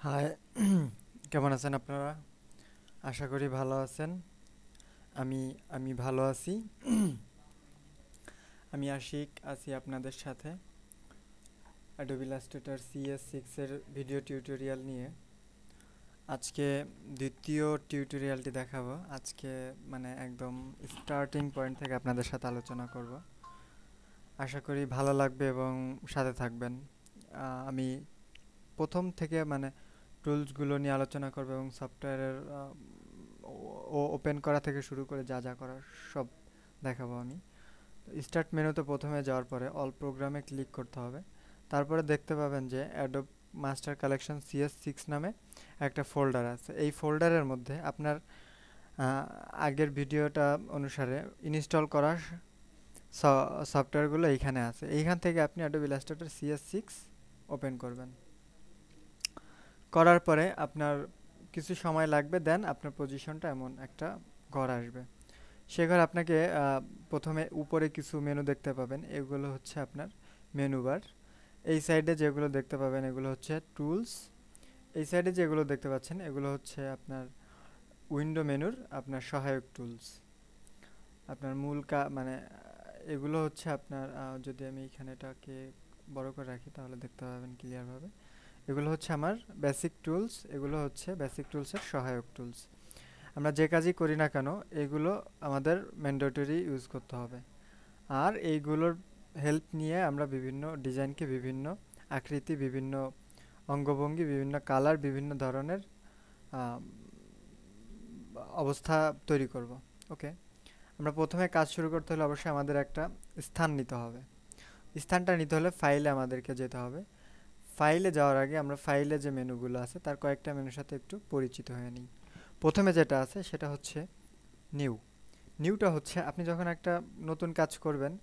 High. কেমন আছেন আপনারা? আশা করি ভালো আছেন। আমি আমি ভালো আছি। আমি আশিক আছি আপনাদের সাথে অ্যাডোবি ইলাস্ট্রেটর CS6 এর ভিডিও টিউটোরিয়াল নিয়ে। আজকে দ্বিতীয় টিউটোরিয়ালটি দেখাবো। আজকে মানে একদম স্টার্টিং পয়েন্ট থেকে আপনাদের সাথে আলোচনা করব। আশা করি ভালো লাগবে এবং সাথে থাকবেন। আমি প্রথম থেকে মানে টুলসগুলো নিয়ে আলোচনা করব এবং সফটওয়্যারের ওপেন করা থেকে শুরু করে যা যা করার সব দেখাবো আমি। স্টার্ট মেনুতে প্রথমে যাওয়ার পরে অল প্রোগ্রামে ক্লিক করতে হবে। তারপরে দেখতে পাবেন যে অ্যাডোব মাস্টার কালেকশন CS6 নামে একটা ফোল্ডার আছে। এই ফোল্ডারের মধ্যে আপনার আহ, আগের ভিডিওটা অনুসারে ইনস্টল করা সফটওয়্যারগুলো এইখানে আছে। এইখান থেকে আপনি অ্যাডোব ইলাস্ট্রেটর CS6 ওপেন করবেন। করার পরে আপনার কিছু সময় লাগবে, দেন আপনার পজিশনটা এমন একটা ঘর আসবে। সে ঘর আপনাকে প্রথমে উপরে কিছু মেনু দেখতে পাবেন, এগুলো হচ্ছে আপনার মেনু বার। এই সাইডে যেগুলো দেখতে পাবেন এগুলো হচ্ছে টুলস। এই সাইডে যেগুলো দেখতে পাচ্ছেন এগুলো হচ্ছে আপনার উইন্ডো মেনুর আপনার সহায়ক টুলস। আপনার মানে এগুলো হচ্ছে আপনার যদি আমি এখানে এটাকে বড় করে রাখি তাহলে দেখতে পাবেন ক্লিয়ারভাবে। এগুলো হচ্ছে আমার বেসিক টুলস, এগুলো হচ্ছে বেসিক টুলসের সহায়ক টুলস। আমরা যে কাজই করি না কেন এগুলো আমাদের ম্যান্ডেটরি ইউজ করতে হবে। আর এইগুলোর হেল্প নিয়ে আমরা বিভিন্ন ডিজাইনকে বিভিন্ন আকৃতি, বিভিন্ন অঙ্গভঙ্গি, বিভিন্ন কালার, বিভিন্ন ধরনের আহ, অবস্থা তৈরি করব। ওকে, আমরা প্রথমে কাজ শুরু করতে হলে অবশ্যই আমাদের একটা স্থান নিতে হবে। স্থানটা নিতে হলে ফাইলে আমাদেরকে যেতে হবে। ফাইলে যাওয়ার আগে আমরা ফাইলে যে মেনুগুলো আছে তার কয়েকটা মেনুর সাথে একটু পরিচিত হয়ে নিই। প্রথমে যেটা আছে সেটা হচ্ছে নিউ। নিউটা হচ্ছে আপনি যখন একটা নতুন কাজ করবেন,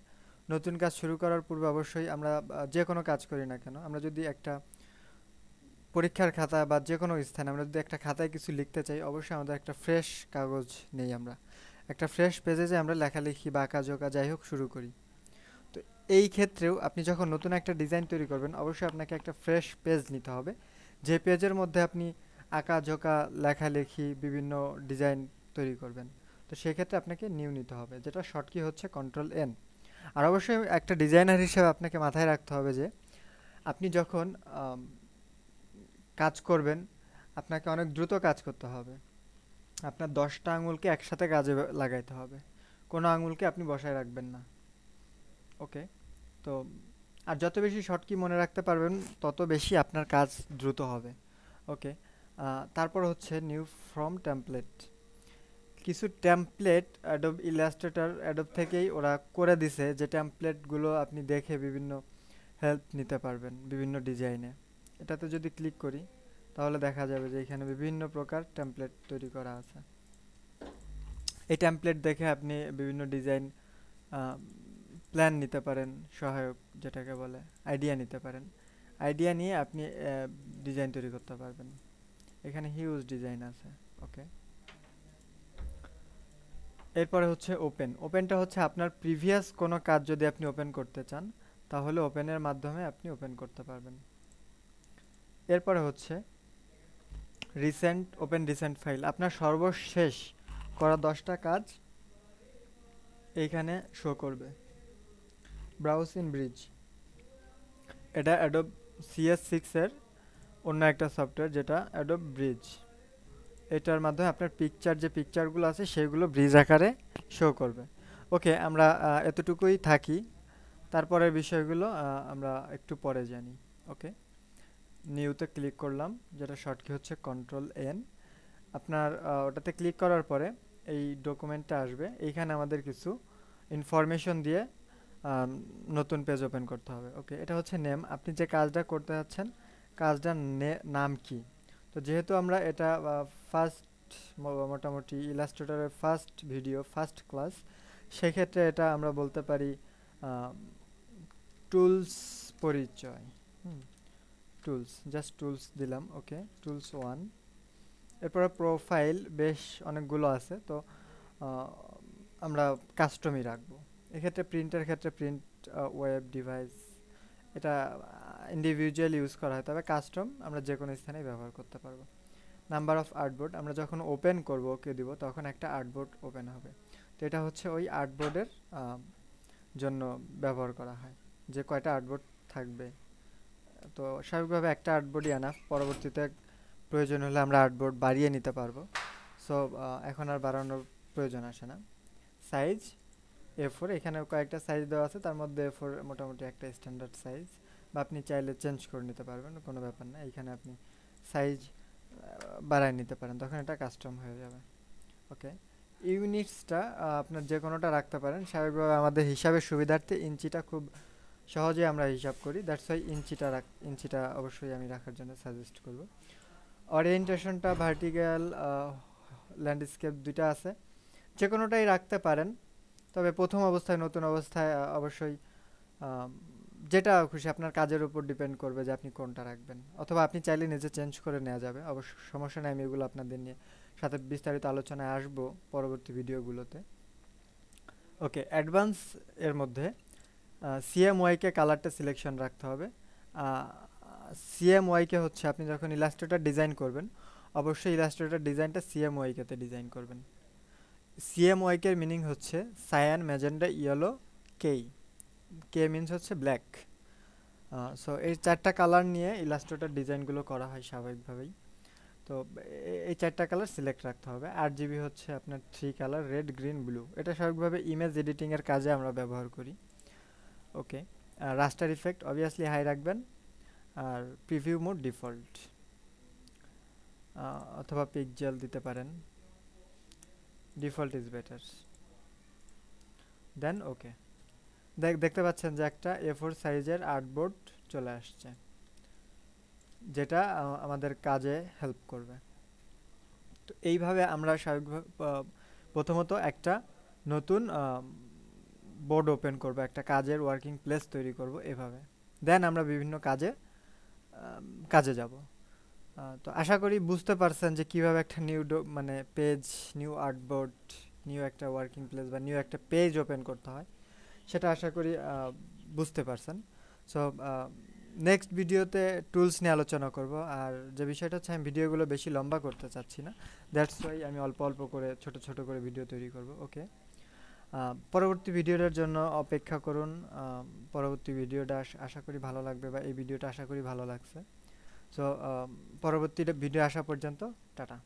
নতুন কাজ শুরু করার পূর্বে অবশ্যই আমরা যে কোনো কাজ করি না কেন, আমরা যদি একটা পরীক্ষার খাতা বা যে কোনো স্থানে আমরা যদি একটা খাতায় কিছু লিখতে চাই, অবশ্যই আমাদের একটা ফ্রেশ কাগজ নেই, আমরা একটা ফ্রেশ পেজে যে আমরা লেখালেখি বা আঁকাঝোঁকা যাই হোক শুরু করি। তো এই ক্ষেত্রেও আপনি যখন নতুন একটা ডিজাইন তৈরি করবেন অবশ্যই আপনাকে একটা ফ্রেশ পেজ নিতে হবে, যে পেজের মধ্যে আপনি আঁকাঝোঁকা, লেখালেখি, বিভিন্ন ডিজাইন তৈরি করবেন। তো সেক্ষেত্রে আপনাকে নিউ নিতে হবে, যেটা শর্ট কি হচ্ছে Ctrl+N। আর অবশ্যই একটা ডিজাইনার হিসেবে আপনাকে মাথায় রাখতে হবে যে আপনি যখন আম, কাজ করবেন আপনাকে অনেক দ্রুত কাজ করতে হবে। আপনার 10টা আঙুলকে একসাথে কাজে লাগাইতে হবে, কোনো আঙুলকে আপনি বসায় রাখবেন না। ওকে, তো আর যত বেশি শর্ট কি মনে রাখতে পারবেন তত বেশি আপনার কাজ দ্রুত হবে। ওকে, তারপর হচ্ছে নিউ ফ্রম টেমপ্লেট। কিছু টেমপ্লেট অ্যাডোব ইলাস্ট্রেটর অ্যাডোব থেকেই ওরা করে দিছে, যে টেমপ্লেটগুলো আপনি দেখে বিভিন্ন হেল্প নিতে পারবেন বিভিন্ন ডিজাইনে। এটাতে যদি ক্লিক করি তাহলে দেখা যাবে যে এখানে বিভিন্ন প্রকার টেমপ্লেট তৈরি করা আছে। এই টেমপ্লেট দেখে আপনি বিভিন্ন ডিজাইন প্ল্যান নিতে পারেন, সহায়ক যেটাকে বলে আইডিয়া নিতে পারেন। আইডিয়া নিয়ে আপনি ডিজাইন তৈরি করতে পারবেন। এখানে হিউজ ডিজাইন আছে। ওকে, এরপরে হচ্ছে ওপেন। ওপেনটা হচ্ছে আপনার প্রিভিয়াস কোনো কাজ যদি আপনি ওপেন করতে চান তাহলে ওপেনের মাধ্যমে আপনি ওপেন করতে পারবেন। এরপরে হচ্ছে রিসেন্ট, ওপেন রিসেন্ট ফাইল। আপনার সর্বশেষ করা 10টা কাজ এইখানে শো করবে। ব্রাউজ ইন ব্রিজ, এটা অ্যাডোব CS6 এর অন্য একটা সফটওয়্যার যেটা অ্যাডোব ব্রিজ। এটার মাধ্যমে আপনার পিকচার, যে পিকচারগুলো আছে সেগুলো ব্রিজ আকারে শো করবে। ওকে, আমরা এতটুকুই থাকি, তারপরের বিষয়গুলো আমরা একটু পরে জানি। ওকে, নিউতে ক্লিক করলাম, যেটা শর্টকি হচ্ছে Ctrl+N। আপনার ওটাতে ক্লিক করার পরে এই ডকুমেন্টটা আসবে, এইখানে আমাদের কিছু ইনফরমেশন দিয়ে আম, নতুন পেজ ওপেন করতে হবে। ওকে, এটা হচ্ছে নেম, আপনি যে কাজটা করতে যাচ্ছেন কাজটার নাম কি। তো যেহেতু আমরা এটা ফার্স্ট, মোটামুটি ইলাস্ট্রেটরের ফার্স্ট ভিডিও, ফার্স্ট ক্লাস, সেক্ষেত্রে এটা আমরা বলতে পারি টুলস পরিচয়। টুলস, জাস্ট টুলস দিলাম। ওকে, টুলস 1। এরপরে প্রোফাইল, বেশ অনেকগুলো আছে, তো আহ, আমরা কাস্টমই রাখবো। এক্ষেত্রে প্রিন্টের ক্ষেত্রে প্রিন্ট ওয়েব ডিভাইস, এটা ইন্ডিভিজুয়াল ইউজ করা হয়, তবে কাস্টম আমরা যে কোনো স্থানেই ব্যবহার করতে পারবো। নাম্বার অফ আর্টবোর্ড, আমরা যখন ওপেন করব ওকে দিব তখন একটা আর্টবোর্ড ওপেন হবে। তো এটা হচ্ছে ওই আর্টবোর্ডের জন্য ব্যবহার করা হয়, যে কয়টা আর্টবোর্ড থাকবে। তো স্বাভাবিকভাবে একটা আর্টবোর্ডই আনাফ, পরবর্তীতে প্রয়োজন হলে আমরা আর্টবোর্ড বাড়িয়ে নিতে পারবো। সো এখন আর বাড়ানোর প্রয়োজন আসে না। সাইজ A4, এখানে কয়েকটা সাইজ দেওয়া আছে, তার মধ্যে A4 মোটামুটি একটা স্ট্যান্ডার্ড সাইজ, বা আপনি চাইলে চেঞ্জ করে নিতে পারবেন, কোনো ব্যাপার না। এইখানে আপনি সাইজ বাড়ায় নিতে পারেন, তখন এটা কাস্টম হয়ে যাবে। ওকে, ইউনিটসটা আপনার যে কোনোটা রাখতে পারেন। স্বাভাবিকভাবে আমাদের হিসাবের সুবিধার্থে ইঞ্চিটা খুব সহজে আমরা হিসাব করি, দ্যাটস ওয়াই ইঞ্চিটা অবশ্যই আমি রাখার জন্য সাজেস্ট করব। ওরিয়েন্টেশনটা ভার্টিক্যাল, ল্যান্ডস্কেপ দুইটা আছে, যে কোনোটাই রাখতে পারেন। তবে প্রথম অবস্থায়, নতুন অবস্থায় অবশ্যই যেটা খুশি আপনার কাজের উপর ডিপেন্ড করবে যে আপনি কোনটা রাখবেন, অথবা আপনি চাইলে নিজে চেঞ্জ করে নেওয়া যাবে, অবশ্য সমস্যা নেই। আমি এগুলো আপনাদের নিয়ে সাথে বিস্তারিত আলোচনায় আসবো পরবর্তী ভিডিওগুলোতে। ওকে, অ্যাডভান্স এর মধ্যে সিএমওয়াইকে কালারটা সিলেকশন রাখতে হবে। সিএমওয়াইকে হচ্ছে আপনি যখন ইলাস্ট্রেটর ডিজাইন করবেন, অবশ্যই ইলাস্ট্রেটর ডিজাইনটা সিএমওয়াইকেতে ডিজাইন করবেন। সিএমওয়াইকের মিনিং হচ্ছে সায়ান, ম্যাজেন্ডা, ইয়েলো, কেই। কে মিনস হচ্ছে ব্ল্যাক। সো এই চারটা কালার নিয়ে ইলাস্ট্রেটর ডিজাইনগুলো করা হয় স্বাভাবিকভাবেই। তো এই চারটা কালার সিলেক্ট রাখতে হবে। RGB হচ্ছে আপনার 3 কালার, রেড, গ্রিন, ব্লু। এটা স্বাভাবিকভাবে ইমেজ এডিটিংয়ের কাজে আমরা ব্যবহার করি। ওকে, রাস্টার ইফেক্ট অবভিয়াসলি হাই রাখবেন, আর প্রিভিউ মোড ডিফল্ট, অথবা পিকজেল দিতে পারেন, ডিফল্ট ইজ বেটার। দেন ওকে, দেখতে পাচ্ছেন যে একটা A4 সাইজের আর্টবোর্ড চলে আসছে, যেটা আমাদের কাজে হেল্প করবে। তো এইভাবে আমরা স্বাভাবিকভাবে প্রথমত একটা নতুন বোর্ড ওপেন করব, একটা কাজের ওয়ার্কিং প্লেস তৈরি করব এভাবে। দেন আমরা বিভিন্ন কাজে যাব। তো আশা করি বুঝতে পারছেন যে কিভাবে একটা মানে পেজ, নিউ আর্টবোর্ড, নিউ একটা ওয়ার্কিং প্লেস বা নিউ একটা পেজ ওপেন করতে হয়, সেটা আশা করি বুঝতে পারছেন। সো নেক্সট ভিডিওতে টুলস নিয়ে আলোচনা করব। আর যে বিষয়টা হচ্ছে, আমি ভিডিওগুলো বেশি লম্বা করতে চাচ্ছি না, দ্যাটস ওয়াই আমি অল্প অল্প করে ছোট ছোট করে ভিডিও তৈরি করব। ওকে, পরবর্তী ভিডিওটার জন্য অপেক্ষা করুন। পরবর্তী ভিডিওটা আশা করি ভালো লাগবে, বা এই ভিডিওটা আশা করি ভালো লাগছে। সো পরবর্তী ভিডিও আসা পর্যন্ত টাটা।